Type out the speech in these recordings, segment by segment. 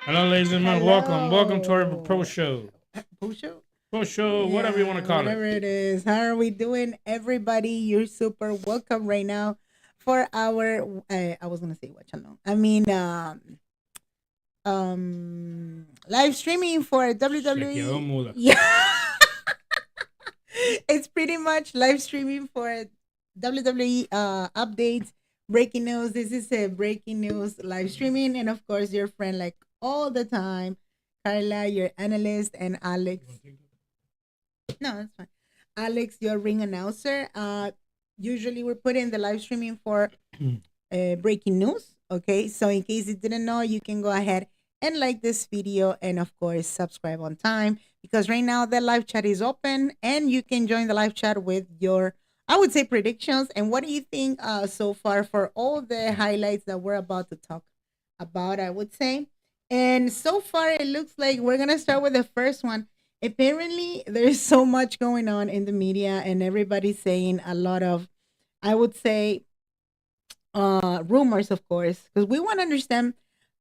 Hello, ladies and gentlemen. Welcome to our pro show. Pusho? Pro show, whatever you want to call Whatever it. it is. How are we doing, everybody? You're super welcome right now for our. I was gonna say watch along. Live streaming for Chequeado WWE. muda. Yeah, it's pretty much live streaming for WWE updates, breaking news. This is a breaking news live streaming, and of course, your friend like all the time, Carla, your analyst, and Alex. No, that's fine. Alex, your ring announcer. Usually we're putting the live streaming for breaking news. Okay, so in case you didn't know, you can go ahead and like this video and of course subscribe on time because right now the live chat is open and you can join the live chat with your, I would say, predictions. And what do you think so far for all the highlights that we're about to talk about? I would say, and so far it looks like we're gonna start with the first one. Apparently, there's so much going on in the media, and everybody's saying a lot of, I would say, rumors, of course, because we want to understand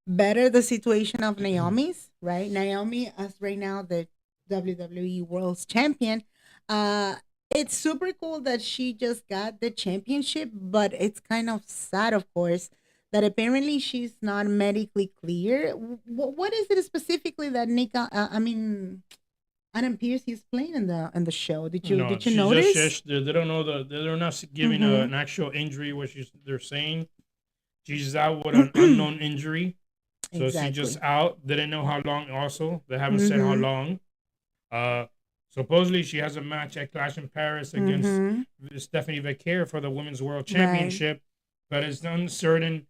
better the situation of Naomi's, right? Naomi, as right now the WWE World's Champion. Uh, it's super cool that she just got the championship, but it's kind of sad, of course, that apparently she's not medically clear. What is it specifically that Adam Pierce is playing in the show? Did you No, did you she's just notice? shush. They don't know they're not giving Mm-hmm. an actual injury. They're saying she's out with an unknown injury. So she's just Exactly. out. They didn't know how long. Also, they haven't said how Mm-hmm. long. Uh, Supposedly she has a match at Clash in Paris against Mm-hmm. Stephanie Vaquer for the Women's World Right. Championship, but it's uncertain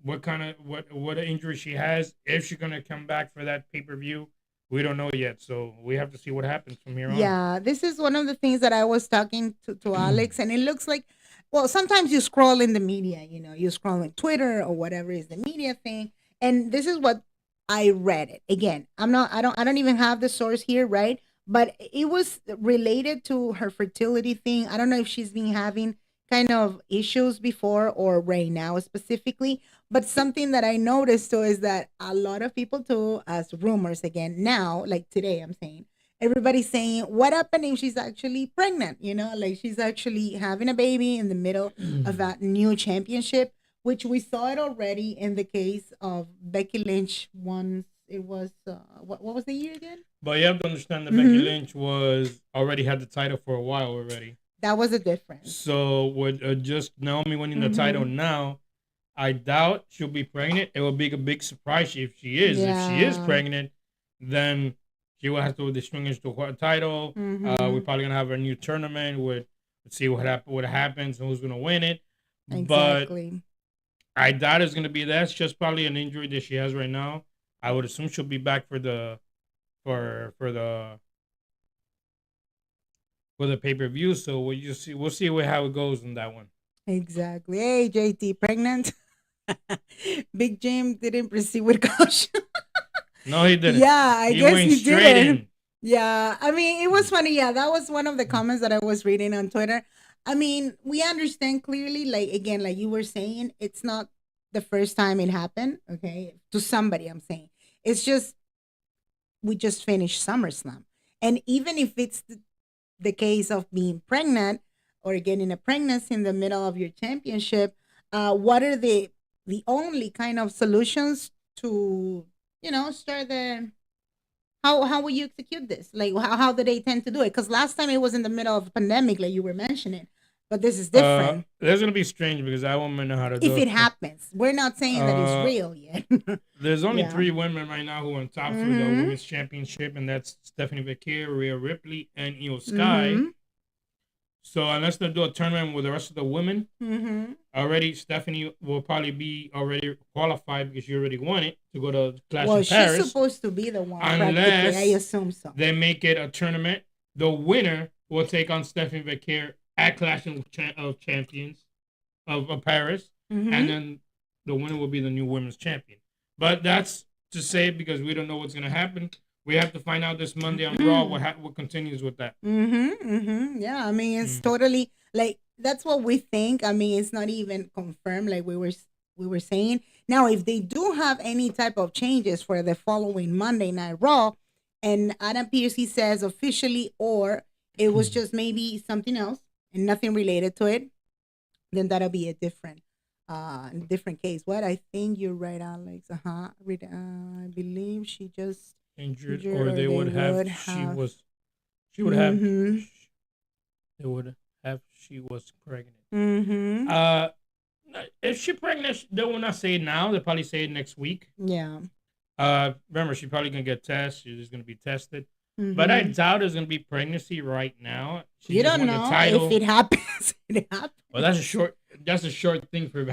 what injury she has. If she's gonna come back for that pay-per-view, we don't know yet. So we have to see what happens from here on. Yeah, this is one of the things that I was talking to Alex, and it looks like, well, sometimes you scroll in the media, you scroll on Twitter or whatever is the media thing, and this is what I read it. Again, I don't even have the source here, right? But it was related to her fertility thing. I don't know if she's been having kind of issues before or right now specifically, but something that I noticed too is that a lot of people too, as rumors again now, like today, I'm saying everybody's saying, what happened if she's actually pregnant? Like she's actually having a baby in the middle of that new championship, which we saw it already in the case of Becky Lynch once. It was what was the year again? But you have to understand that Becky Mm-hmm. Lynch was already had the title for a while already. That was a difference. So with just Naomi winning the title Mm-hmm. now, I doubt she'll be pregnant. It will be a big surprise if she is. If she is Yeah. pregnant, then she will have to distinguish the title. We're Mm-hmm. probably gonna have a new tournament with let's see what happens and who's gonna win it. But Exactly. I doubt it's gonna be that. It's just probably an injury that she has right now. I would assume she'll be back for the for the pay-per-view. So we'll see how it goes in that one. Exactly. Hey, JT, pregnant? Big Jim didn't proceed with caution. No, he didn't. Yeah, I He guess went he straight didn't. in. Yeah, I mean, it was funny. Yeah, that was one of the comments that I was reading on Twitter. I mean, we understand clearly, like, again, like you were saying, it's not the first time it happened, okay, to somebody, I'm saying. It's just, we just finished SummerSlam. And even if it's the case of being pregnant or getting a pregnancy in the middle of your championship, what are the only kind of solutions to start the how will you execute this? Like how do they tend to do it? Because last time it was in the middle of a pandemic, like you were mentioning, but this is different. That's gonna be strange because I won't know how to If do it it. happens, we're not saying that it's Uh, real yet. there's only Yeah. three women right now who are on top for the Mm-hmm. women's championship, and that's Stephanie Vaquer, Rhea Ripley, and Io Sky. Mm-hmm. So unless they do a tournament with the rest of the women, Mm-hmm. already Stephanie will probably be already qualified because she already won it to go to Clash Well, in she's Paris. supposed to be the one, practically. I Unless assume so. they make it a tournament, the winner will take on Stephanie Vaquer at Clash of Champions of Paris, and Mm-hmm. then the winner will be the new women's champion. But that's to say because we don't know what's going to happen. We have to find out this Monday on Raw what continues with that. Mm-hmm. Mm-hmm. Yeah, I mean, it's Mm. totally like that's what we think. I mean, it's not even confirmed, like we were saying. Now, if they do don't have any type of changes for the following Monday Night Raw, and Adam Pearce says officially, or it was just maybe something else and nothing related to it, then that'll be a different case. What? I think you're right, Alex. I believe she just injured, or they would have. She would have. They would have. She was pregnant. Mm-hmm. If she pregnant, they will not say it now. They'll probably say it next week. Yeah. Remember, she's probably gonna get tested. She's gonna be tested. But I doubt there's gonna be pregnancy right now. You don't know if it happens. It happens. Well, that's a short thing for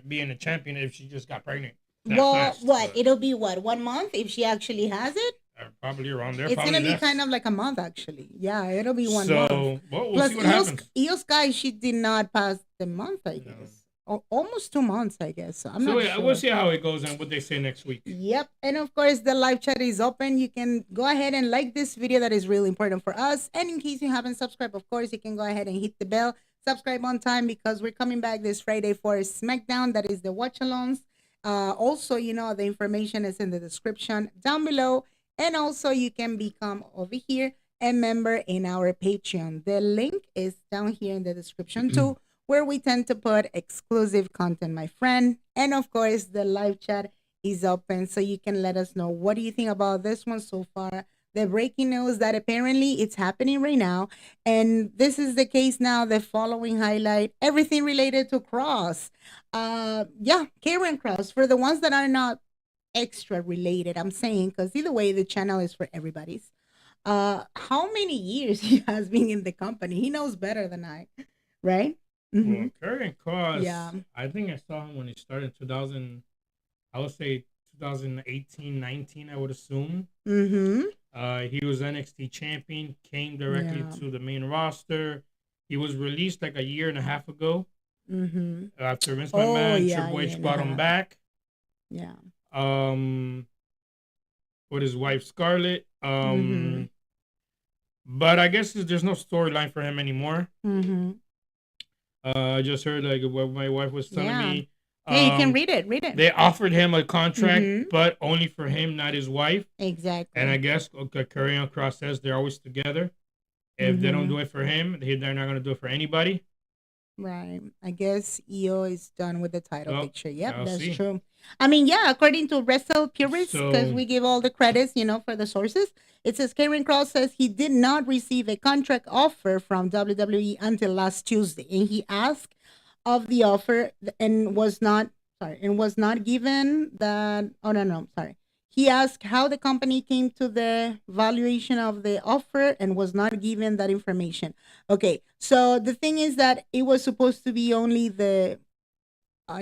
being a champion if she just got pregnant. Well, fast, what? It'll be what, 1 month if she actually has it? Probably around there. It's gonna be kind of like a month, actually. Yeah, it'll be 1 month. So, well, we'll see what happens. Io Sky, she did not pass the month, I guess. Almost 2 months, I guess. So I'm not sure. We'll see how it goes and what they say next week. Yep. And of course, the live chat is open. You can go ahead and like this video. That is really important for us. And in case you haven't subscribed, of course, you can go ahead and hit the bell. Subscribe on time because we're coming back this Friday for SmackDown. That is the watch-alongs. Also, the information is in the description down below. And also, you can become over here a member in our Patreon. The link is down here in the description too, where we tend to put exclusive content, my friend. And of course, the live chat is open, so you can let us know what do you think about this one so far. The breaking news that apparently it's happening right now. And this is the case now, the following highlight, everything related to Kross. Karrion Kross, for the ones that are not extra related, I'm saying, because either way, the channel is for everybody's. How many years he has been in the company? He knows better than I, right? Well, Karrion Kross, I think I saw him when he started in 2000, I would say 2018, 19, I would assume. He was NXT champion, came directly to the main roster. He was released like a year and a half ago. After Vince McMahon, Triple H brought him back. Yeah. With his wife Scarlett. But I guess there's no storyline for him anymore. I just heard like what my wife was telling me. Yeah, you can read it. They offered him a contract, but only for him, not his wife. Exactly. And I guess Karrion Kross says they're always together. If they don't do it for him, they're not going to do it for anybody. Right. I guess Io is done with the title picture. Yep, that's true. I mean, according to Wrestle Purists, because we give all the credits, for the sources, it says Karrion Kross says he did not receive a contract offer from WWE until last Tuesday. And he asked of the offer and was not given that. Oh, no, sorry. He asked how the company came to the valuation of the offer and was not given that information. Okay, so the thing is that it was supposed to be only the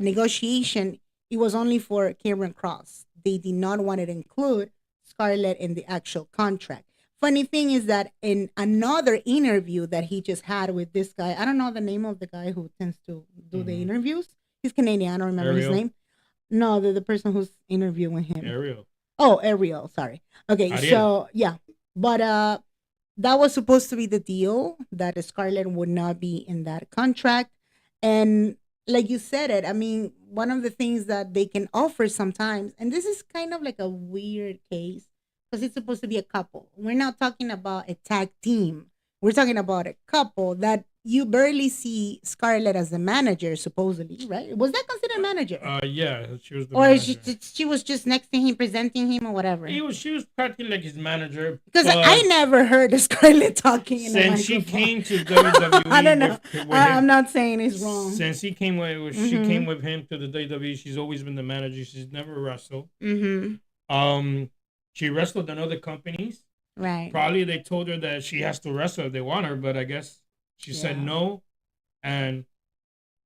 negotiation. It was only for Karrion Kross. They did not want to include Scarlett in the actual contract. Funny thing is that in another interview that he just had with this guy, I don't know the name of the guy who tends to do the interviews. He's Canadian. I don't remember his name. No, the person who's interviewing him. Ariel, sorry. Okay, Ariel. So but that was supposed to be the deal, that Scarlett would not be in that contract. And like you said it, I mean, one of the things that they can offer sometimes, and this is kind of like a weird case because it's supposed to be a couple. We're not talking about a tag team. We're talking about a couple that you barely see Scarlett as a manager, supposedly, right? Was that considered a manager? Yeah, she was the manager. Or she was just next to him, presenting him or whatever? She was practically like his manager. Because I never heard Scarlett talking in since she came to WWE. I don't know. I'm not saying it's wrong. Since she came with him to the WWE, she's always been the manager. She's never wrestled. She wrestled in other companies. Right. Probably they told her that she has to wrestle if they want her, but I guess she said no, and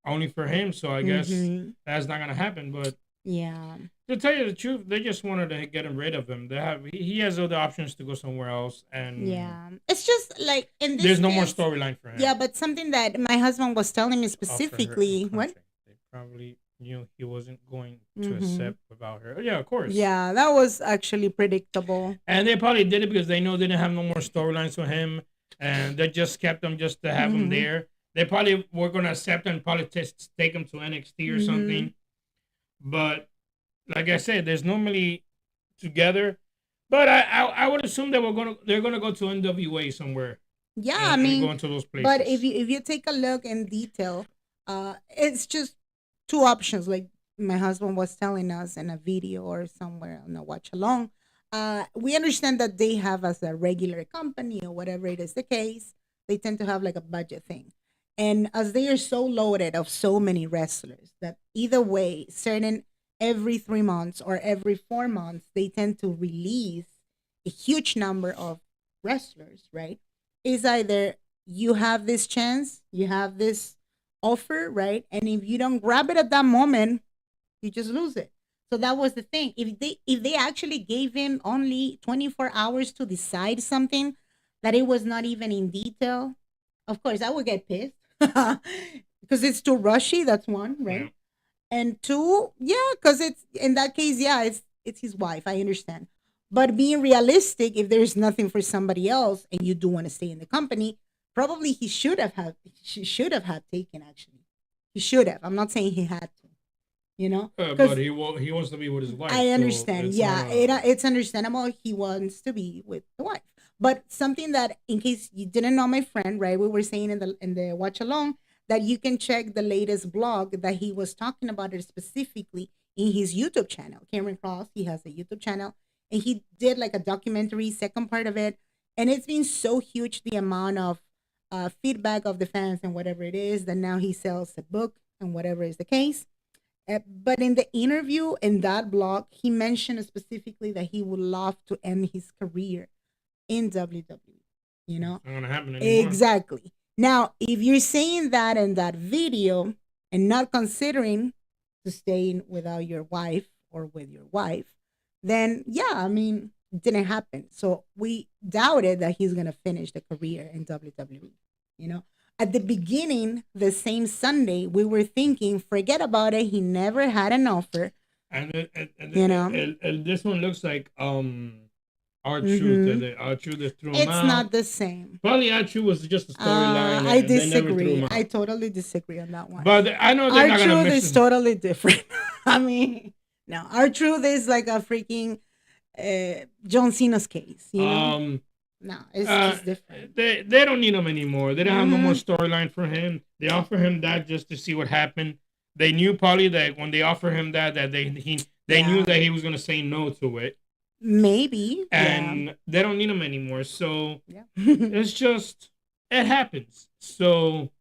only for him. So I guess that's not gonna happen. But to tell you the truth, they just wanted to get him rid of him. He has other options to go somewhere else, and it's just like in this there's no more storyline for him. Yeah, but something that my husband was telling me specifically, what they probably knew he wasn't going to accept without her. Yeah, of course. Yeah, that was actually predictable. And they probably did it because they know they didn't have no more storylines for him. And they just kept him just to have him there. They probably were going to accept him and probably take him to NXT or something. But like I said, there's normally together, but I would assume that they're gonna go to NWA somewhere. Yeah, I mean, go into those places. But if you take a look in detail, it's just two options. Like my husband was telling us in a video or somewhere on a watch along. We understand that they have as a regular company or whatever it is the case, they tend to have like a budget thing. And as they are so loaded of so many wrestlers that either way, certain every 3 months or every 4 months, they tend to release a huge number of wrestlers, right? Is either you have this chance, you have this offer, right? And if you don't grab it at that moment, you just lose it. So that was the thing. If they actually gave him only 24 hours to decide something that it was not even in detail, of course I would get pissed because it's too rushy. That's one, right? Yeah. And two, yeah, because it's in that case, yeah, it's his wife. I understand. But being realistic, if there's nothing for somebody else and you do want to stay in the company, probably he should have had taken actually. He should have. I'm not saying he had to, you know. But he wants to be with his wife. I understand. So it's understandable. He wants to be with the wife. But something that, in case you didn't know, my friend, right? We were saying in the watch along that you can check the latest blog that he was talking about it specifically in his YouTube channel. Karrion Kross, he has a YouTube channel. And he did like a documentary, second part of it. And it's been so huge, the amount of feedback of the fans and whatever it is, that now he sells a book and whatever is the case. But in the interview in that blog, he mentioned specifically that he would love to end his career in WWE. You know? It's not going to happen anymore. Exactly. Now, if you're saying that in that video and not considering to staying without your wife or with your wife, then yeah, I mean, it didn't happen. So we doubted that he's gonna finish the career in WWE. You know, at the beginning, the same Sunday, we were thinking, forget about it. He never had an offer. And this one looks like R-Truth. R-Truth threw him out. It's not the same. Probably R-Truth was just a storyline. I disagree. I totally disagree on that one. But I know they're not gonna R-Truth is totally different. I mean. No, R-Truth is like a freaking John Cena's case, you know? No, it's different. They don't need him anymore. They don't have no more storyline for him. They offer him that just to see what happened. They knew probably that when they offer him that they knew that he was going to say no to it. Maybe. And they don't need him anymore. So it's just, it happens. So...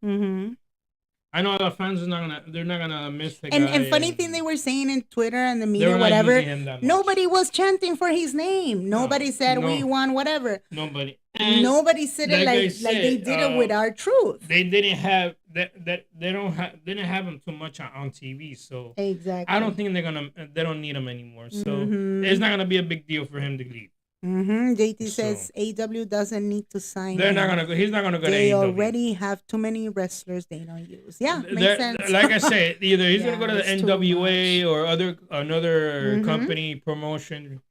I know the fans they're not gonna miss the guy. And funny thing they were saying in Twitter and the media, whatever, nobody was chanting for his name. Nobody said we won, whatever. Nobody. And nobody said it like they did it with R-Truth. They didn't have that they didn't have him too much on TV, so exactly. I don't think they don't need him anymore. So it's not gonna be a big deal for him to leave. JT says AW doesn't need to sign. He's not gonna go to AW. They already have too many wrestlers they don't use. Yeah, makes sense. Like I said, either he's gonna go to the NWA or another company promotion.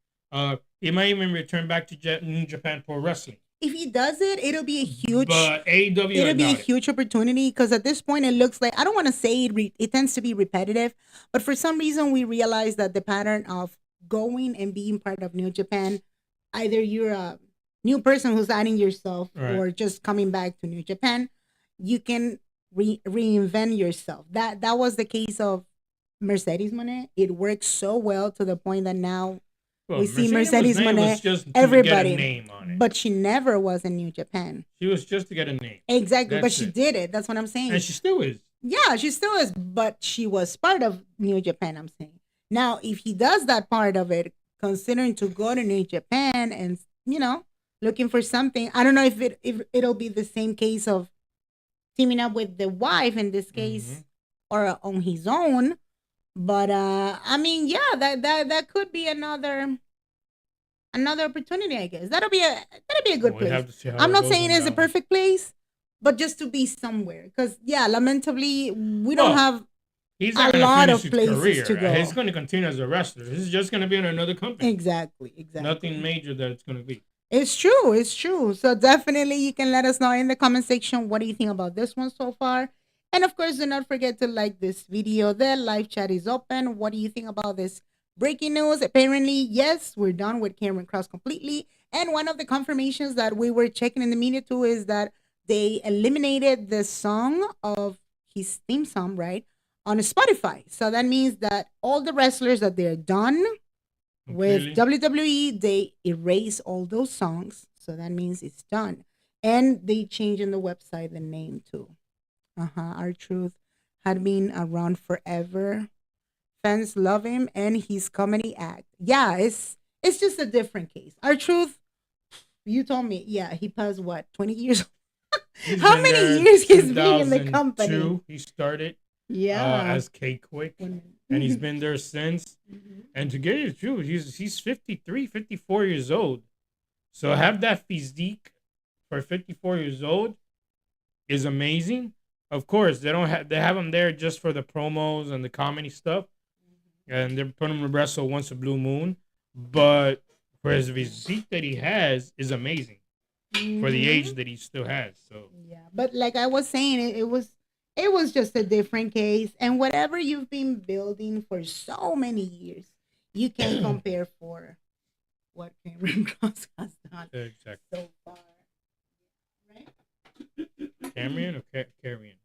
He might even return back to New Japan Pro Wrestling. If he does it, it'll be a huge. But AEW, it'll be a huge opportunity because at this point it looks like, I don't want to say it tends to be repetitive, but for some reason we realize that the pattern of going and being part of New Japan, either you're a new person who's adding yourself or just coming back to New Japan, you can reinvent yourself. That was the case of Mercedes Moné. It works so well to the point that now we see Mercedes Moné, everybody, name on it. But she never was in New Japan. She was just to get a name. Exactly, but she did it. That's what I'm saying. And she still is. Yeah, she still is, but she was part of New Japan, I'm saying. Now, if he does that part of it, considering to go to New Japan and, you know, looking for something. I don't know if it'll be the same case of teaming up with the wife in this case or on his own. But I mean, yeah, that could be another opportunity, I guess. That'll be a good place. I'm not saying it's a perfect place, but just to be somewhere. Because lamentably we don't have he's not a lot of places to go. He's going to continue as a wrestler. This is just going to be in another company. Exactly. Nothing major that it's going to be. It's true. So definitely you can let us know in the comment section what do you think about this one so far. And of course, do not forget to like this video. The live chat is open. What do you think about this breaking news. Apparently, yes, we're done with Karrion Kross completely. And one of the confirmations that we were checking in the media too is that they eliminated the song of his theme song, right, on Spotify. So that means that all the wrestlers that they're done with WWE, they erase all those songs. So that means it's done. And they change in the website the name too. R-Truth had been around forever. Fans love him and his comedy act. Yeah, it's just a different case. R-Truth, you told me, yeah, he passed what, 20 years? How many years he's been in the company? He started as K-Quick, and he's been there since. And to get it true, he's 53, 54 years old. So have that physique for 54 years old is amazing. Of course, they have him there just for the promos and the comedy stuff, and they're putting him to wrestle once a blue moon. But for his physique that he has is amazing for the age that he still has. So yeah, but like I was saying, it was just a different case, and whatever you've been building for so many years, you can't compare for what Karrion Kross has done so far. Right? Karrion or Karrion?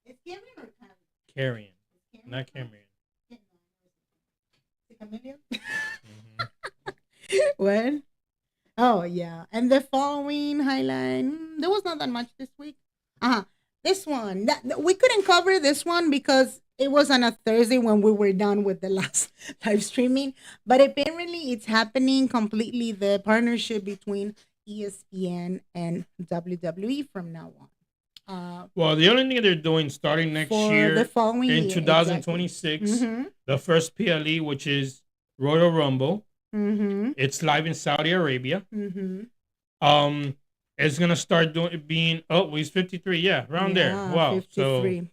It's Karrion or Karrion? Karrion, not Karrion. What? Oh yeah, and the following highlight, there was not that much this week. This one, we couldn't cover this one because it was on a Thursday when we were done with the last live streaming. But apparently, it's happening completely. The partnership between ESPN and WWE from now on. Well, the only thing they're doing starting next year, the following in 2026, the first PLE, which is Royal Rumble, it's live in Saudi Arabia. It's gonna start being. Oh, he's 53. Yeah, around there. Wow. 53. So he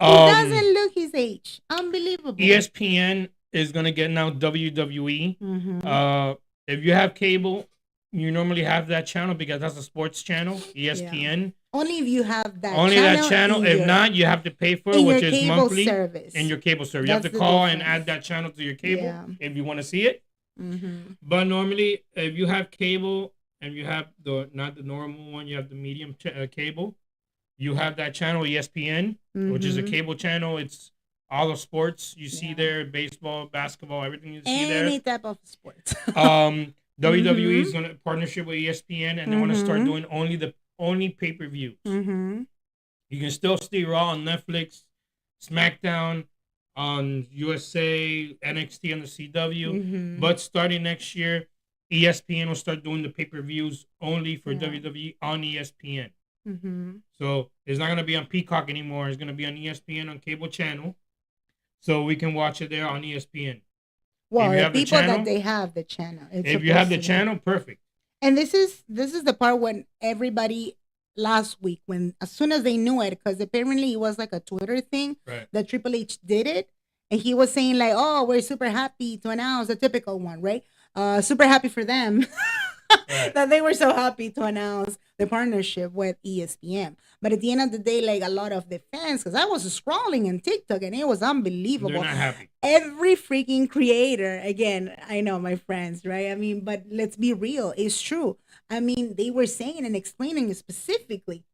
doesn't look his age. Unbelievable. ESPN is gonna get now WWE. If you have cable, you normally have that channel because that's a sports channel. ESPN. Only if you have that. That channel. If not, you have to pay for it, which is monthly. Service. In your cable service, you have to call and add that channel to your cable if you want to see it. But normally, if you have cable and you have not the normal one, you have the medium cable. You have that channel ESPN, which is a cable channel. It's all the sports you see there: baseball, basketball, everything you see there. Any type of sports. WWE is going to partnership with ESPN, and they want to start doing only pay-per-views. You can still see Raw on Netflix, SmackDown on USA, NXT on the CW. But starting next year, ESPN will start doing the pay-per-views only for WWE on ESPN. So it's not going to be on Peacock anymore. It's going to be on ESPN on cable channel. So we can watch it there on ESPN. Well, the people that they have the channel. If you have the channel, perfect. And this is the part when everybody last week, as soon as they knew it, because apparently it was like a Twitter thing that Triple H did it, and he was saying like, "Oh, we're super happy to announce," a typical one, right? Super happy for them that they were so happy to announce the partnership with ESPN. But at the end of the day, like a lot of the fans, because I was scrolling on TikTok and it was unbelievable. They're not happy. Every freaking creator, again, I know my friends, right? I mean, but let's be real, it's true. I mean, they were saying and explaining specifically,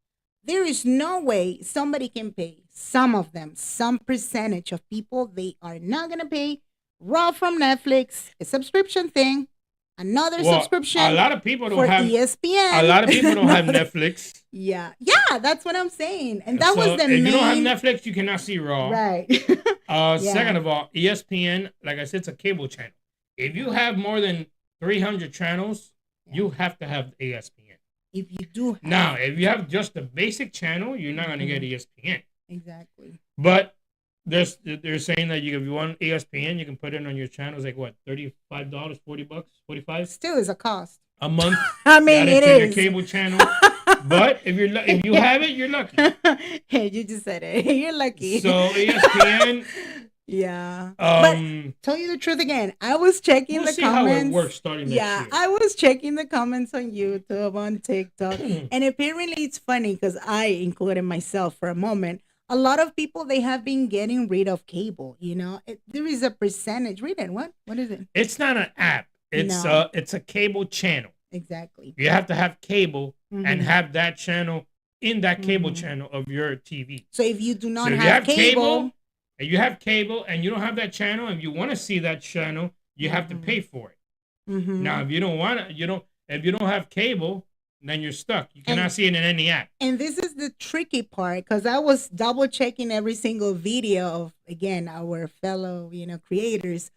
there is no way somebody can pay, some of them, some percentage of people, they are not going to pay Raw from Netflix, a subscription thing, another subscription. A lot of people don't have ESPN. A lot of people don't have Netflix. Yeah, that's what I'm saying, and that was the main. If you don't have Netflix, you cannot see Raw. Right. Second of all, ESPN, like I said, it's a cable channel. If you have more than 300 channels, you have to have ESPN. If you do. Now, if you have just the basic channel, you're not going to get ESPN. Exactly. But they're saying that if you want ESPN, you can put it on your channels like what, $35, $40, $45? Still is a cost a month. I mean, it is your cable channel. But if you have it, you're lucky. Hey, you just said it. You're lucky. So ESPN. Yeah. But tell you the truth again, I was checking the comments. How it works starting next year. I was checking the comments on YouTube, on TikTok, and apparently it's funny because I included myself for a moment. a lot of people, they have been getting rid of cable. There is a percentage. Read it. What is it? It's not an app. It's a cable channel. Exactly. You have to have cable and have that channel in that cable channel of your TV. So if you do not have cable, and you have cable and you don't have that channel and you want to see that channel, you have to pay for it. Now, if you don't want to, if you don't have cable, then you're stuck. You cannot see it in any app. And this is the tricky part, because I was double checking every single video of, again, our fellow, creators.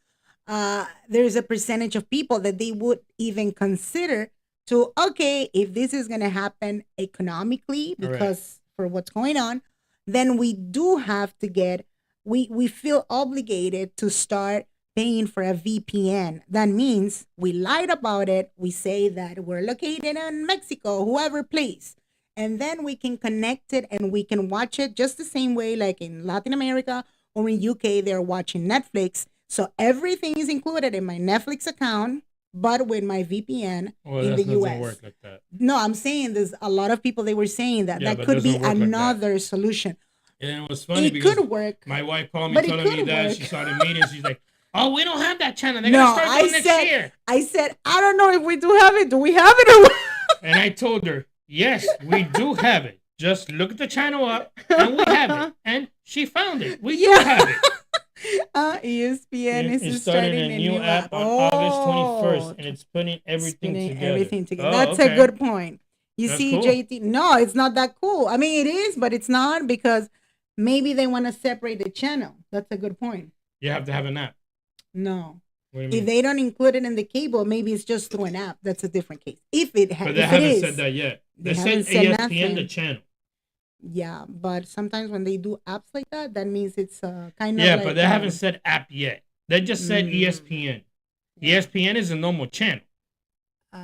There's a percentage of people that they would even consider to, okay, if this is going to happen economically, because for what's going on, then we do have to we feel obligated to start paying for a VPN. That means we lied about it. We say that we're located in Mexico, whoever place. And then we can connect it and we can watch it just the same way like in Latin America or in UK, they're watching Netflix. So everything is included in my Netflix account, but with my VPN in the US. Work like that. No, I'm saying there's a lot of people, they were saying that could be another solution. And it was funny because could work. My wife called me telling me that she saw the meeting. She's like, "Oh, we don't have that channel. They're gonna start doing next year." I said, "I don't know if we do have it. Do we have it?" Or and I told her, "Yes, we do have it. Just look at the channel up, and we have it." And she found it. We do have it. ESPN is starting a new app on August 21st, and it's putting everything together. That's a good point. That's see, cool. JT, no, it's not that cool. I mean, it is, but it's not, because maybe they want to separate the channel. That's a good point. You have to have an app. No. If they don't include it in the cable, maybe it's just through an app. That's a different case. But they haven't said that yet. They said ESPN the channel. Yeah, but sometimes when they do apps like that, that means it's kind of like... Yeah, but they haven't said app yet. They just said ESPN. ESPN is a normal channel.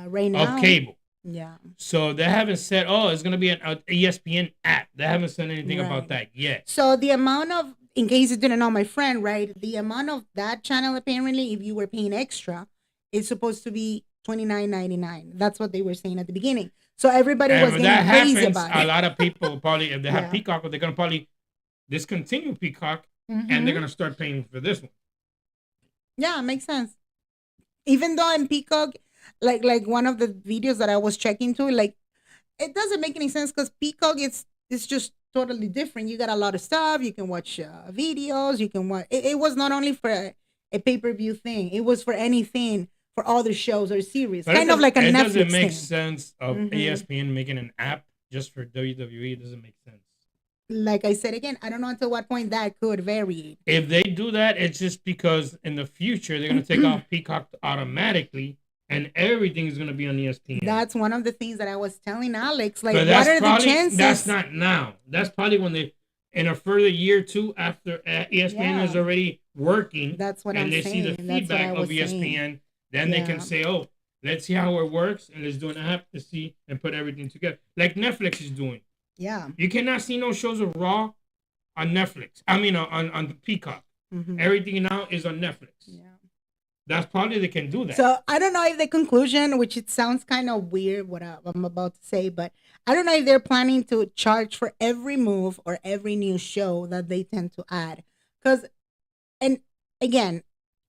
Right now. Of cable. Yeah. So they haven't said, it's going to be an ESPN app. They haven't said anything about that yet. So the amount of, in case you didn't know, my friend, right? The amount of that channel, apparently, if you were paying extra, is supposed to be $29.99. That's what they were saying at the beginning. So everybody was getting crazy about it. A lot of people probably, if they have Peacock, they're going to probably discontinue Peacock, and they're going to start paying for this one. Yeah, it makes sense. Even though in Peacock, like one of the videos that I was checking to, like, it doesn't make any sense, because Peacock, it's just totally different. You got a lot of stuff. You can watch videos. You can watch. It was not only for a pay-per-view thing. It was for anything, for all the shows or series. But kind of like a Netflix thing. It doesn't make sense of ESPN making an app just for WWE. It doesn't make sense. Like I said again, I don't know until what point that could vary. If they do that, it's just because in the future they're going to take off Peacock automatically, and everything is going to be on ESPN. That's one of the things that I was telling Alex. Like, what are the chances? That's not now. That's probably when they, in a further year or two after ESPN is already working. That's what I'm saying. And they see the feedback of ESPN, then they can say, let's see how it works, and let's do an app to see and put everything together. Like Netflix is doing. Yeah. You cannot see no shows of Raw on Netflix. I mean, on Peacock. Everything now is on Netflix. Yeah. That's probably they can do that. So I don't know if the conclusion, which it sounds kind of weird what I'm about to say, but I don't know if they're planning to charge for every move or every new show that they tend to add. Because, and again,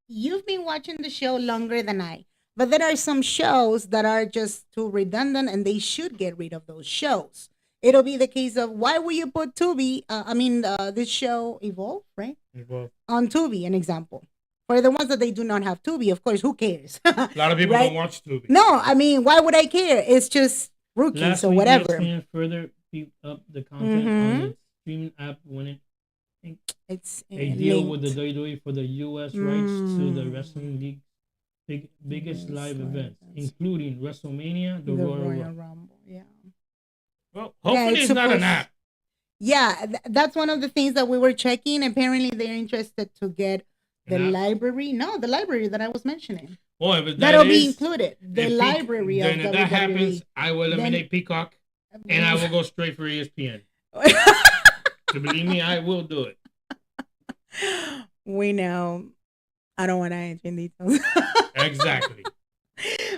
you've been watching the show longer than I, but there are some shows that are just too redundant, and they should get rid of those shows. It'll be the case of, why would you put Tubi, this show Evolve, right? Evolve. On Tubi, an example. For the ones that they do not have Tubi, of course, who cares? A lot of people don't watch Tubi. No, I mean, why would I care? It's just rookies or whatever. ESPN further beef up the content on its streaming app when it's a deal with the WWE for the U.S. rights to the wrestling league biggest live events, including WrestleMania, the Royal Rumble. Yeah. Well, hopefully it's not an app. Yeah, that's one of the things that we were checking. Apparently, they're interested to get the library. No, the library that I was mentioning. Well, if that'll be included. The library of WWE. Then if that happens, I will eliminate Peacock, and I will go straight for ESPN. So believe me, I will do it. We know. I don't want to enter in details. Exactly.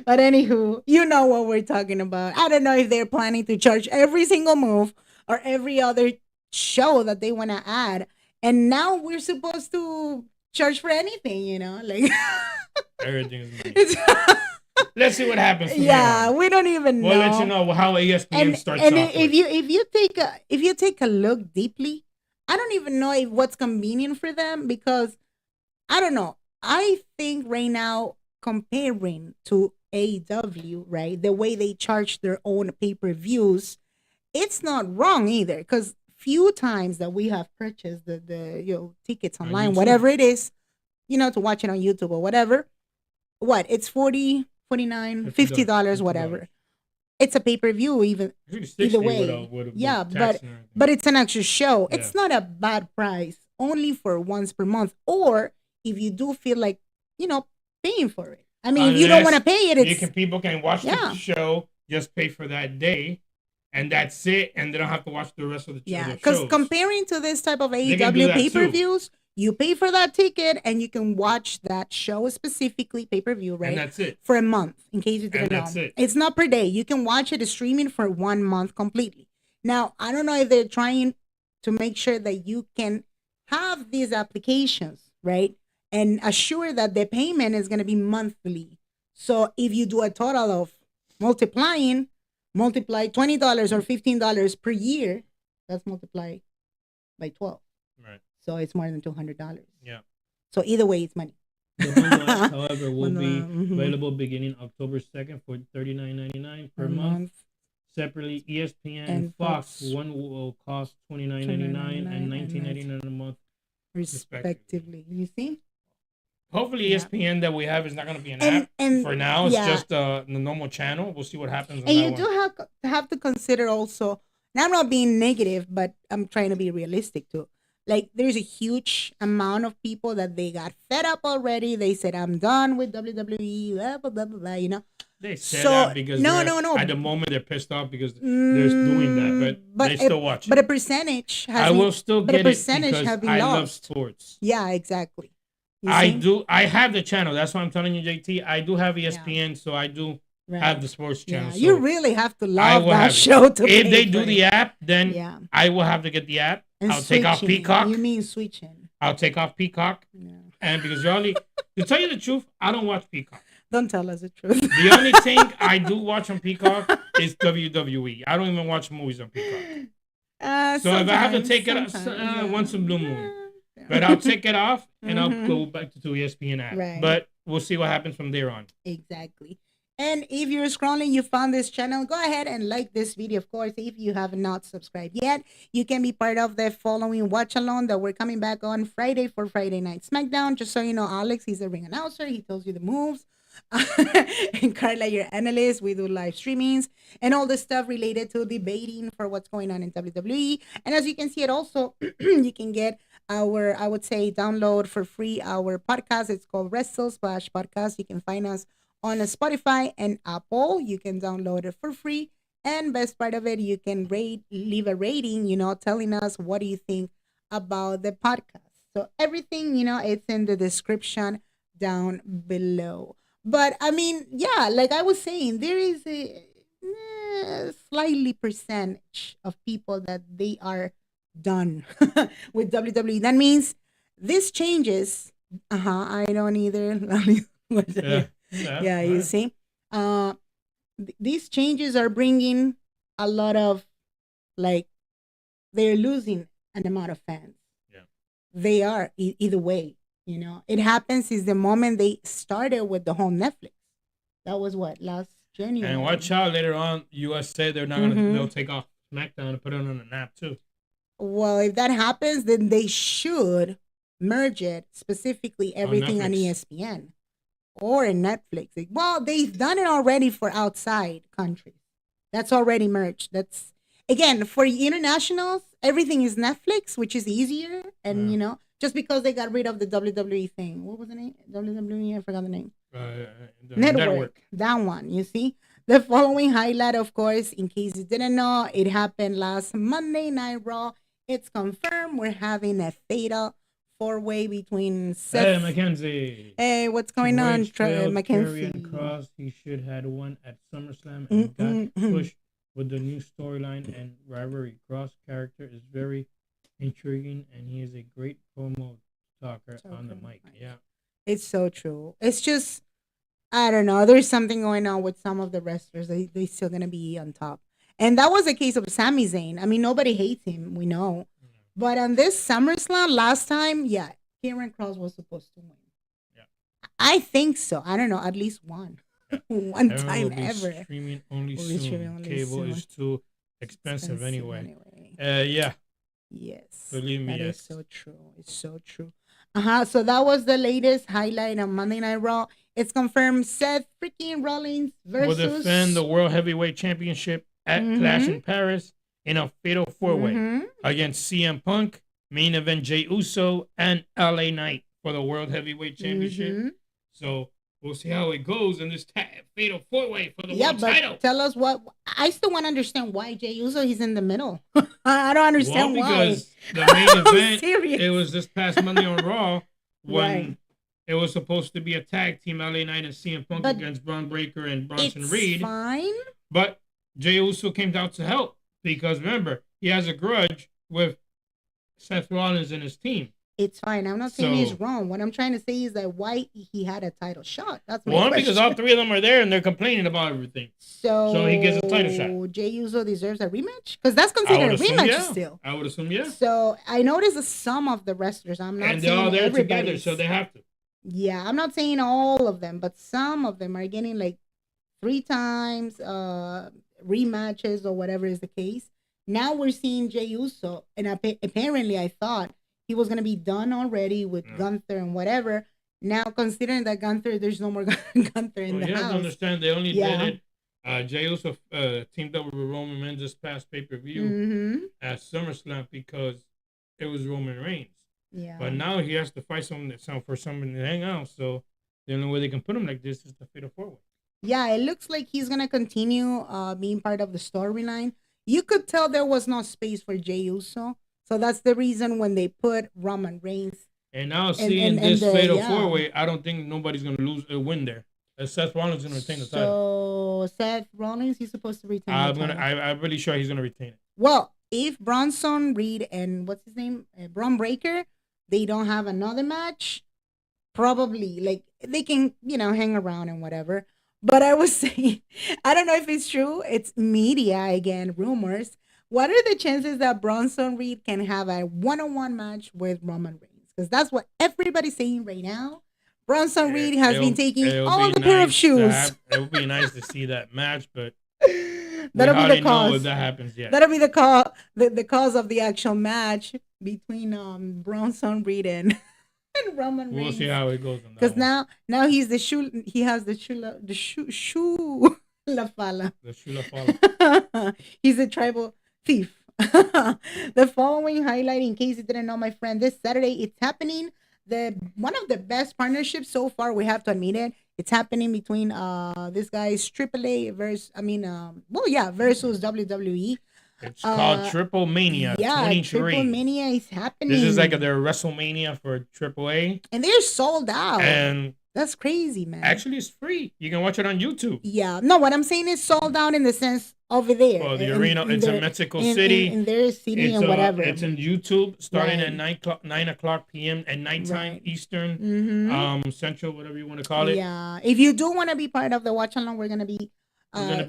But anywho, you know what we're talking about. I don't know if they're planning to charge every single move or every other show that they want to add. And now we're supposed to charge for anything, like everything is money. Let's see what happens. Yeah, we don't even know. We'll let you know how ESPN starts off. And if you take a look deeply, I don't even know if what's convenient for them, because I don't know. I think right now, comparing to AEW, right, the way they charge their own pay-per-views, it's not wrong either, because few times that we have purchased the tickets online, whatever it is, to watch it on YouTube or whatever, it's $40, $49, $50, whatever. It's a pay-per-view either way. But it's an actual show. Yeah. It's not a bad price, only for once per month. Or if you do feel like, paying for it. I mean, if you don't want to pay it, people can watch the show, just pay for that day, and that's it, and they don't have to watch the rest of the show. Yeah, because comparing to this type of AEW pay-per-views, you pay for that ticket and you can watch that show specifically, pay-per-view, right? And that's it. For a month, in case you didn't know. That's it. It's not per day. You can watch it streaming for 1 month completely. Now, I don't know if they're trying to make sure that you can have these applications, right? And assure that the payment is going to be monthly. So if you do a total of multiply $20 or $15 per year, that's multiplied by 12. Right. So it's more than $200. Yeah. So either way, it's money. The bundle, however, will be available beginning October 2nd for $39.99 per month. Separately, ESPN and Fox, one will cost $29.99 and $19.99 a month, respectively. You see? Hopefully, ESPN that we have is not going to be an app. And for now, it's just the normal channel. We'll see what happens. And you do have to consider also, now I'm not being negative, but I'm trying to be realistic too. Like, there's a huge amount of people that they got fed up already. They said, I'm done with WWE, blah, blah, blah, blah, They said that because no. At the moment, they're pissed off because they're doing that, but they still watch it. But a percentage has I will still get it because I love sports. Yeah, exactly. I have the channel. That's why I'm telling you, JT. I do have ESPN, so I do have the sports channel. So you really have to love that show to if they do the app, then I will have to get the app. And I'll take off Peacock. You mean switching? I'll take off Peacock. Yeah. And because to tell you the truth, I don't watch Peacock. Don't tell us the truth. The only thing I do watch on Peacock is WWE. I don't even watch movies on Peacock. So if I have to take it off, once a blue moon. But I'll take it off and I'll go back to ESPN app. Right. But we'll see what happens from there on. Exactly. And if you're scrolling, you found this channel, go ahead and like this video. Of course, if you have not subscribed yet, you can be part of the following watch along that we're coming back on Friday for Friday Night Smackdown. Just so you know, Alex, he's a ring announcer. He tells you the moves. And Carla, your analyst. We do live streamings and all the stuff related to debating for what's going on in WWE. And as you can see it also, you can get our, I would say, download for free our podcast. It's called Wrestle/Podcast. You can find us on Spotify and Apple. You can download it for free. And best part of it, you can leave a rating, telling us what do you think about the podcast. So everything, it's in the description down below. But I mean, yeah, like I was saying, there is a slightly percentage of people that they are done with WWE. That means this changes. I don't either. Yeah, you see, these changes are bringing a lot of, like, they're losing an amount of fans. Yeah, they are either way. It happens is the moment they started with the whole Netflix. That was last January. And watch out later on, US say they're not gonna. They'll take off SmackDown and put it on an app too. Well, if that happens, then they should merge it, specifically everything on ESPN. Or in Netflix. Well, they've done it already for outside countries. That's already merged. That's, again, for internationals, everything is Netflix, which is easier. And, just because they got rid of the WWE thing. What was the name? WWE, I forgot the name. Network. That one, you see? The following highlight, of course, in case you didn't know, it happened last Monday Night Raw. It's confirmed we're having a fatal four-way between Seth. Hey, Mackenzie. Hey, What's going on, Mackenzie? Karrion Kross, he should have won at SummerSlam and got pushed with the new storyline and rivalry. Kross' character is very intriguing, and he is a great promo talker on the mic. Yeah. It's so true. It's just, I don't know. There's something going on with some of the wrestlers. They still gonna be on top. And that was a case of Sami Zayn. I mean, nobody hates him. We know. But on this SummerSlam last time, yeah, Karrion Kross was supposed to win. Yeah. I think so. I don't know. At least one. Yeah. One time ever. Streaming only soon. Cable is too expensive anyway. Yeah. Yes. Believe me, that is so true. It's so true. So that was the latest highlight on Monday Night Raw. It's confirmed Seth freaking Rollins will defend the World Heavyweight Championship at Clash in Paris in a fatal four-way against CM Punk, main event Jey Uso, and LA Knight for the World Heavyweight Championship. So we'll see how it goes in this fatal four-way for the world title. Tell us what. I still want to understand why Jey Uso he's in the middle. I don't understand why. Because the main event, it was this past Monday on Raw when it was supposed to be a tag team, LA Knight and CM Punk against Braun Breaker and Bronson Reed. Fine. But Jey Uso came down to help because remember, he has a grudge with Seth Rollins and his team. It's fine. I'm not saying he's wrong. What I'm trying to say is that why he had a title shot. That's my question. Because all three of them are there and they're complaining about everything. So he gets a title shot. Jey Uso deserves a rematch? Because that's considered a rematch still. I would assume, yeah. So I noticed some of the wrestlers. I'm not saying they're all there together, so they have to. Yeah, I'm not saying all of them, but some of them are getting like 3 times rematches or whatever is the case. Now we're seeing Jey Uso, and apparently I thought he was going to be done already with Gunther and whatever. Now, considering that Gunther, there's no more Gunther in the house. You have to understand, they only did it. Jey Uso teamed up with Roman Reigns this past pay-per-view at SummerSlam because it was Roman Reigns. Yeah. But now he has to fight for someone to hang out. So the only way they can put him like this is the fatal four-way. Yeah, it looks like he's going to continue being part of the storyline. You could tell there was no space for Jey Uso. So that's the reason when they put Roman Reigns. And now seeing this fatal four-way, I don't think nobody's going to win there. Seth Rollins is going to retain the title. So Seth Rollins, he's supposed to retain the title. I'm really sure he's going to retain it. Well, if Bronson Reed and what's his name, Braun Breaker, they don't have another match, probably like they can, hang around and whatever. But I was saying, I don't know if it's true. It's media again, rumors. What are the chances that Bronson Reed can have a one-on-one match with Roman Reigns? Because that's what everybody's saying right now. Bronson Reed has been taking all the pair of shoes. It would be nice to see that match, but that'll be the cause. Know if that happens yet. That'll be the cause of the actual match between Bronson Reed and Roman Reigns. We'll see how it goes. Because now he's the shoe. He has the shoe la fala. The shoe la fala. He's a tribal thief. The following highlight, in case you didn't know, my friend, this Saturday it's happening. One of the best partnerships so far. We have to admit it. It's happening between this guy's AAA versus WWE. It's called Triple Mania. Yeah, 23. Triple Mania is happening. This is like their WrestleMania for AAA, and they're sold out. And that's crazy, man. Actually, it's free. You can watch it on YouTube. Yeah. No, what I'm saying is sold out in the sense over there. Well, the arena, it's in Mexico City. In their city and whatever. It's in YouTube starting at 9 o'clock p.m. at nighttime Eastern, Central, whatever you want to call it. Yeah. If you do want to be part of the watch along, we're going to be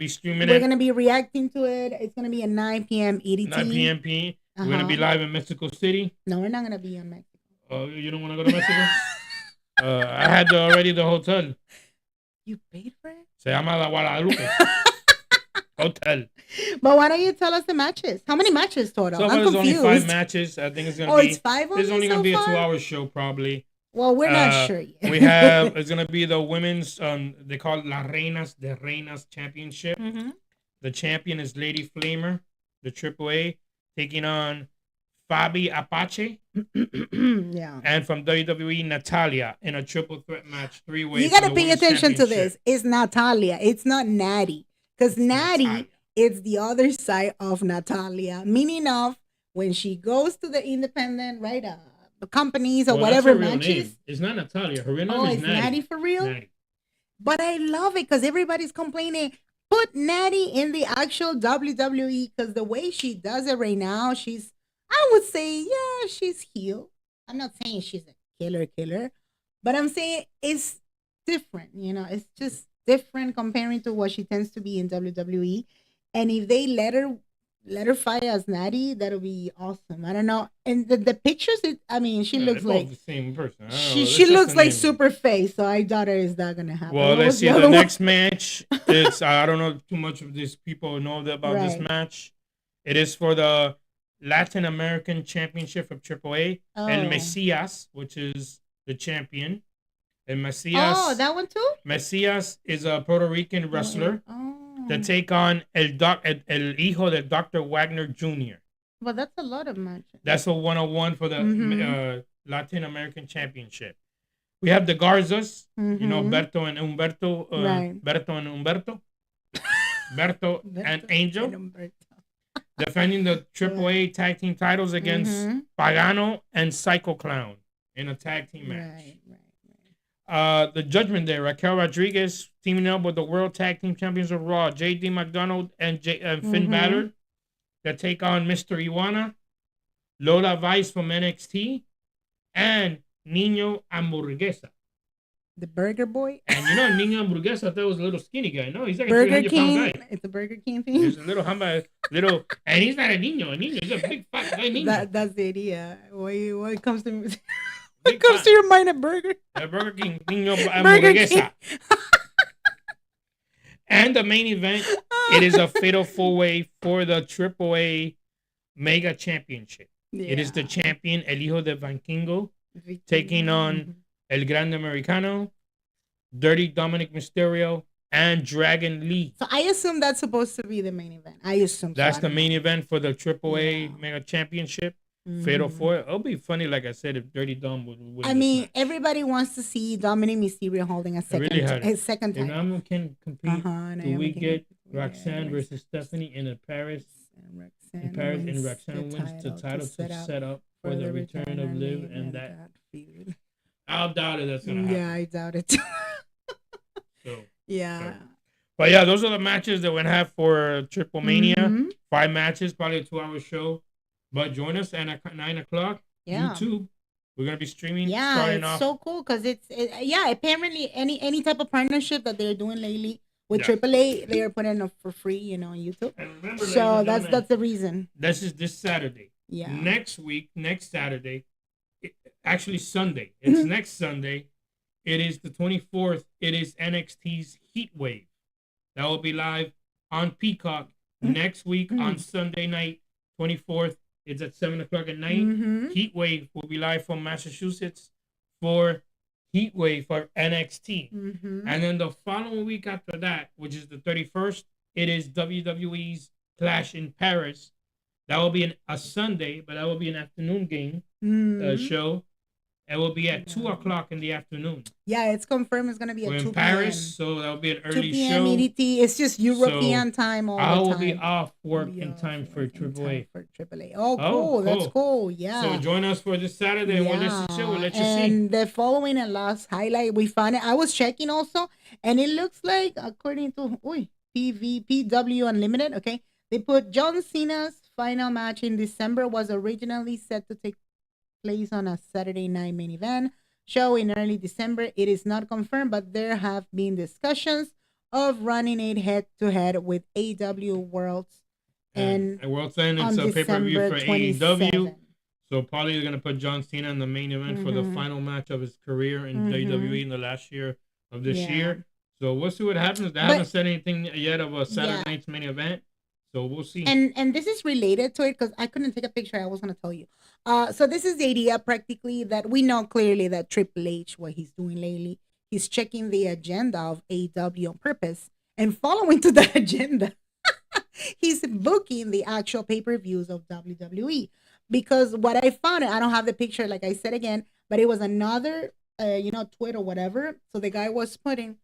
streaming We're going to be reacting to it. It's going to be at 9 p.m. EDT. 9 p.m. We're going to be live in Mexico City. No, we're not going to be in Mexico. Oh, you don't want to go to Mexico? I had already the hotel. You paid for it? Se llama La Guadalupe. Hotel. But why don't you tell us the matches? How many matches total? So I'm confused. Only 5 matches. I think it's going to be. It's 5 There's only going to be a 2-hour show probably. Well, we're not sure yet. It's going to be the women's, they call it La Reinas de Reinas Championship. The champion is Lady Flamer, the AAA, taking on Fabi Apache. Yeah. And from WWE, Natalia in a triple threat match, 3-way. You got to pay attention to this. It's Natalia. It's not Natty. Because Natty is the other side of Natalia. Meaning of when she goes to the independent, right, the companies or whatever matches. Name. It's not Natalia. Her real name is Natty. Natty for real? Natty. But I love it because everybody's complaining. Put Natty in the actual WWE because the way she does it right now, she's I would say, yeah, she's heel. I'm not saying she's a killer, but I'm saying it's different. It's just different comparing to what she tends to be in WWE. And if they let her fight as Natty, that'll be awesome. I don't know. And the pictures, I mean, she Yeah, looks they're both like the same person. I don't she know. she That's just looks the like name. super face. So I doubt her is that gonna happen. Well, What let's was see. the The other one? next match. It's I don't know too much of these people know about this Right. match. It is for the Latin American Championship of AAA. El Oh. Mesias, which is the champion. El Oh, Mesias. that one too? Mesias is a Puerto Rican wrestler Oh. to take on el hijo del Dr. Wagner Jr. Well, that's a lot of matches. That's a 101 for the Latin American Championship. We have the Garzas, Berto and Humberto, Right. Berto and Humberto, Berto and Angel, defending the AAA tag team titles against Pagano and Psycho Clown in a tag team match. Right. The Judgment Day, Raquel Rodriguez teaming up with the World Tag Team Champions of Raw, J.D. McDonald and Finn Balor, that take on Mr. Iwana, Lola Vice from NXT, and Nino Hamburguesa. The Burger Boy? And Nino Hamburguesa, I thought was a little skinny guy. No, he's like Burger a 300-pound guy. It's a Burger King thing? There's a little and he's not a Nino. A Nino is a big fat guy. Nino. That's the idea. What comes to me? What comes to your mind? A burger? A Burger King, Nino Hamburguesa. And the main event, it is a fatal 4-way for the AAA Mega Championship. Yeah. It is the champion, El Hijo de Vikingo, taking on El Grande Americano, Dirty Dominic Mysterio, and Dragon Lee. So I assume that's supposed to be the main event. I assume that's the main event for the AAA Mega Championship. Fatal 4. It'll be funny, like I said, if Dirty Dom would win. I mean, everybody wants to see Dominic Mysterio holding a second time. If Naomi can compete, do we get Roxanne versus Stephanie in Paris? And Roxanne wins the title to set up for the return of Liv and that feud. I doubt it. That's gonna happen. Yeah, I doubt it too. So. But yeah, those are the matches that we're gonna have for Triple Mania. 5 matches, probably a 2-hour show. But join us at 9 o'clock. YouTube. We're gonna be streaming. Yeah, it's so cool because apparently any type of partnership that they're doing lately with AAA, they are putting up for free, on YouTube. And remember, so that's the reason. This is this Saturday. Yeah. Next Saturday, actually Sunday. It's next Sunday. It is the 24th. It is NXT's Heat Wave. That will be live on Peacock next week on Sunday night, 24th. It's at 7 o'clock at night. Heat Wave will be live from Massachusetts for Heat Wave for NXT. And then the following week after that, which is the 31st, it is WWE's Clash in Paris. That will be a Sunday, but that will be an afternoon game show. It will be at 2 o'clock in the afternoon. Yeah, it's confirmed it's going to be at 2 p.m. in Paris, so that'll be an early 2 p.m. show. EDT. It's just European time all the time. I will be off work in time for AAA. Oh, cool. That's cool. Yeah. So join us for this Saturday. We'll let you see. And the following and last highlight, we found it. I was checking also, and it looks like, according to PW Unlimited, okay, they put John Cena's final match in December was originally set to take place on a Saturday night main event show in early December. It is not confirmed, but there have been discussions of running it head-to-head with AEW Worlds and World's End. It's a pay-per-view for AEW. So probably they're going to put John Cena in the main event for the final match of his career in WWE in the last year of this year. So we'll see what happens. They haven't said anything yet of a Saturday night's main event. So we'll see. And this is related to it because I couldn't take a picture. I was going to tell you. So this is the idea practically that we know clearly that Triple H, what he's doing lately, he's checking the agenda of AEW on purpose. And following to that agenda, he's booking the actual pay-per-views of WWE. Because what I found, I don't have the picture, like I said again, but it was another, tweet or whatever. So the guy was putting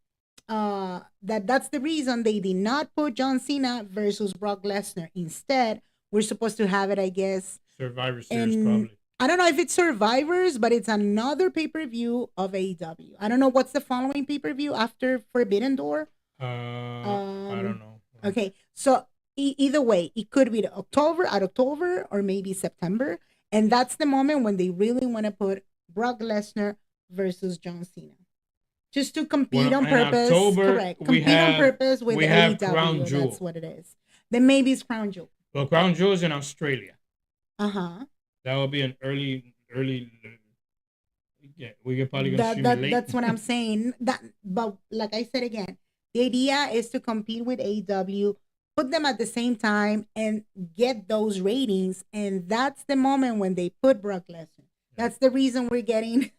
that's the reason they did not put John Cena versus Brock Lesnar. Instead, we're supposed to have it, I guess, Survivor Series, probably. I don't know if it's Survivors, but it's another pay-per-view of AEW. I don't know what's the following pay-per-view after Forbidden Door. I don't know. Okay, so either way, it could be October, or maybe September. And that's the moment when they really want to put Brock Lesnar versus John Cena. Just to compete on purpose. October, correct. Compete on purpose with AEW. That's what it is. Then maybe it's Crown Jewel. Well, Crown Jewel is in Australia. Uh-huh. That will be an early. Yeah, we could probably gonna stream it late. That's what I'm saying. But like I said again, the idea is to compete with AEW, put them at the same time, and get those ratings. And that's the moment when they put Brock Lesnar. That's the reason we're getting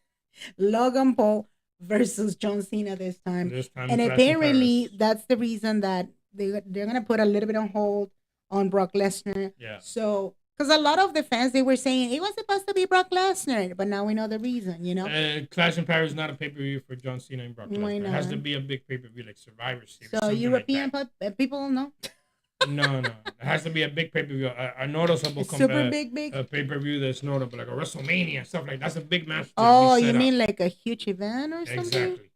Logan Paul versus John Cena this time. And apparently, that's the reason that they're gonna put a little bit on hold on Brock Lesnar. Yeah. So. Because a lot of the fans, they were saying it was supposed to be Brock Lesnar, but now we know the reason, you know? Clash in Paris is not a pay-per-view for John Cena and Brock Lesnar. It has to be a big pay-per-view like Survivor Series. So European people know? No. It has to be a big pay-per-view. A noticeable big pay-per-view that's notable, like a WrestleMania, stuff like that. That's a big match. Oh, you mean like a huge event or something? Exactly.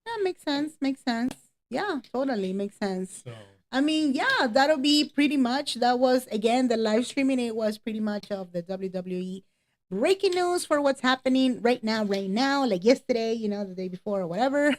Yeah, makes sense. Yeah, totally makes sense. So... I mean, yeah, that'll be pretty much. That was, again, the live streaming. It was pretty much of the WWE breaking news for what's happening right now, like yesterday, the day before or whatever,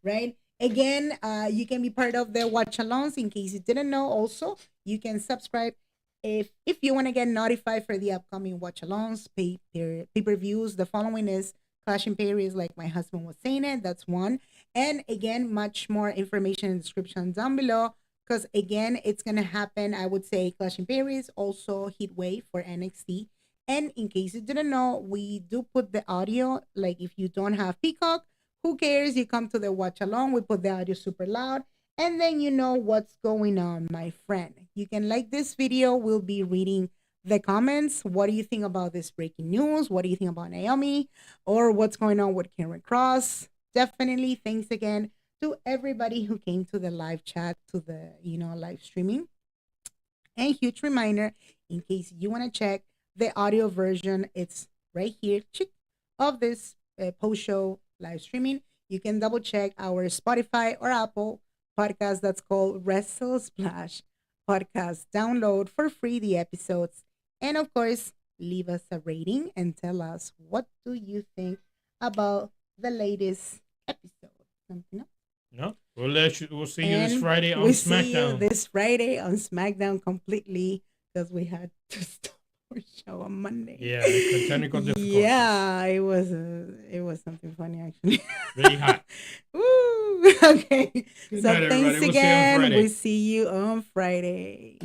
right? Again, you can be part of the watch-alongs. In case you didn't know, also, you can subscribe if you want to get notified for the upcoming watch-alongs, pay-per-views. The following is Clash in Paris, like my husband was saying it. That's one. And again, much more information in the description down below. Because, again, it's going to happen, I would say, Clash in Paris, also Heatwave for NXT. And in case you didn't know, we do put the audio, like if you don't have Peacock, who cares? You come to the watch along, we put the audio super loud, and then you know what's going on, my friend. You can like this video. We'll be reading the comments. What do you think about this breaking news? What do you think about Naomi? Or what's going on with Karrion Kross? Definitely, thanks again to everybody who came to the live chat, to the live streaming. And huge reminder, in case you want to check the audio version, it's right here of this post-show live streaming. You can double check our Spotify or Apple podcast that's called Wrestle Splash Podcast. Download for free the episodes, and of course, leave us a rating and tell us what do you think about the latest episode. Something else? No, we'll see you this Friday on SmackDown. See you this Friday on SmackDown completely, because we had to stop our show on Monday. Yeah, technical difficulties. Yeah, it was something funny actually. Really hot. Woo! Okay. Good So night, thanks everybody. again. We'll see you on Friday.